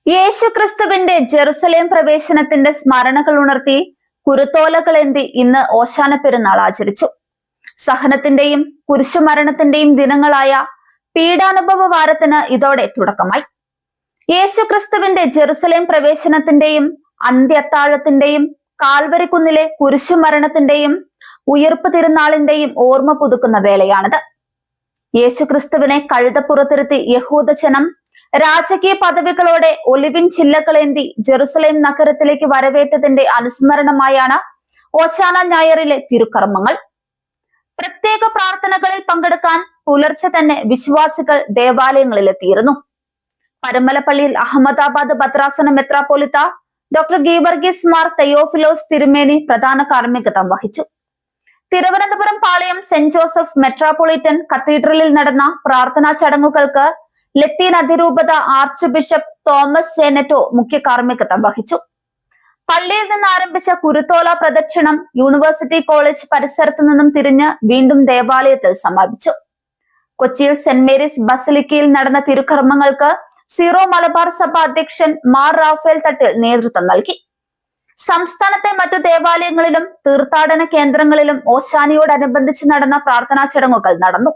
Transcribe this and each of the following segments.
യേശുക്രിസ്തുവിന്റെ ജെറുസലേം പ്രവേശനത്തിന്റെ സ്മരണകൾ ഉണർത്തി കുരുത്തോലകളേന്തി ഇന്ന് ഓശാന പെരുന്നാൾ ആചരിച്ചു. സഹനത്തിന്റെയും കുരിശുമരണത്തിന്റെയും ദിനങ്ങളായ പീഡാനുഭവ വാരത്തിന് ഇതോടെ തുടക്കമായി. യേശുക്രിസ്തുവിന്റെ ജെറുസലേം പ്രവേശനത്തിന്റെയും അന്ത്യത്താഴത്തിന്റെയും കാൽവരിക്കുന്നിലെ കുരിശുമരണത്തിന്റെയും ഉയിർപ്പ് തിരുനാളിന്റെയും ഓർമ്മ പുതുക്കുന്ന വേളയാണിത്. യേശുക്രിസ്തുവിനെ കഴുതപ്പുറത്തിരുത്തി യഹൂദജനം രാജകീയ പദവികളോടെ ഒലിവിൻ ചില്ലകളേന്തി ജെറുസലേം നഗരത്തിലേക്ക് വരവേറ്റതിന്റെ അനുസ്മരണമായാണ് ഓശാന ഞായറിലെ തിരുക്കർമ്മങ്ങൾ. പ്രത്യേക പ്രാർത്ഥനകളിൽ പങ്കെടുക്കാൻ പുലർച്ചെ തന്നെ വിശ്വാസികൾ ദേവാലയങ്ങളിലെത്തിയിരുന്നു. പരമലപ്പള്ളിയിൽ അഹമ്മദാബാദ് ഭദ്രാസന മെത്രാപ്പോലിത്ത ഡോക്ടർ ഗീവർഗീസ് മാർ തെയോഫിലോസ് തിരുമേനി പ്രധാന കാർമ്മികത്വം വഹിച്ചു. Thiruvananthapuram Palayam saint Joseph metropolitan കത്തീഡ്രലിൽ നടന്ന പ്രാർത്ഥനാ ചടങ്ങുകൾക്ക് ലത്തീൻ അതിരൂപത ആർച്ച് ബിഷപ്പ് തോമസ് സേനറ്റോ മുഖ്യ കാർമ്മികത്വം വഹിച്ചു. പള്ളിയിൽ നിന്ന് ആരംഭിച്ച കുരുത്തോല പ്രദക്ഷിണം യൂണിവേഴ്സിറ്റി കോളേജ് പരിസരത്തു നിന്നും തിരിഞ്ഞ് വീണ്ടും ദേവാലയത്തിൽ സമാപിച്ചു. കൊച്ചിയിൽ സെന്റ് മേരീസ് ബസിലിക്കയിൽ നടന്ന തിരുക്കർമ്മങ്ങൾക്ക് സീറോ മലബാർ സഭ അധ്യക്ഷൻ മാർ റാഫേൽ തട്ടിൽ നേതൃത്വം നൽകി. സംസ്ഥാനത്തെ മറ്റു ദേവാലയങ്ങളിലും തീർത്ഥാടന കേന്ദ്രങ്ങളിലും ഓശാനയോടനുബന്ധിച്ച് നടന്ന പ്രാർത്ഥനാ ചടങ്ങുകൾ നടന്നു.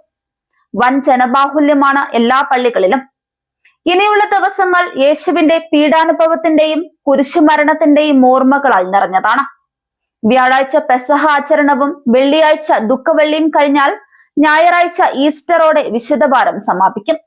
വൻ ജനബാഹുല്യമാണ് എല്ലാ പള്ളികളിലും. ഇനിയുള്ള ദിവസങ്ങൾ യേശുവിന്റെ പീഡാനുഭവത്തിന്റെയും കുരിശുമരണത്തിന്റെയും ഓർമ്മകളാൽ നിറഞ്ഞതാണ്. വ്യാഴാഴ്ച പെസഹ ആചരണവും വെള്ളിയാഴ്ച ദുഃഖവെള്ളിയും കഴിഞ്ഞാൽ ഞായറാഴ്ച ഈസ്റ്ററോടെ വിശുദ്ധവാരം സമാപിക്കും.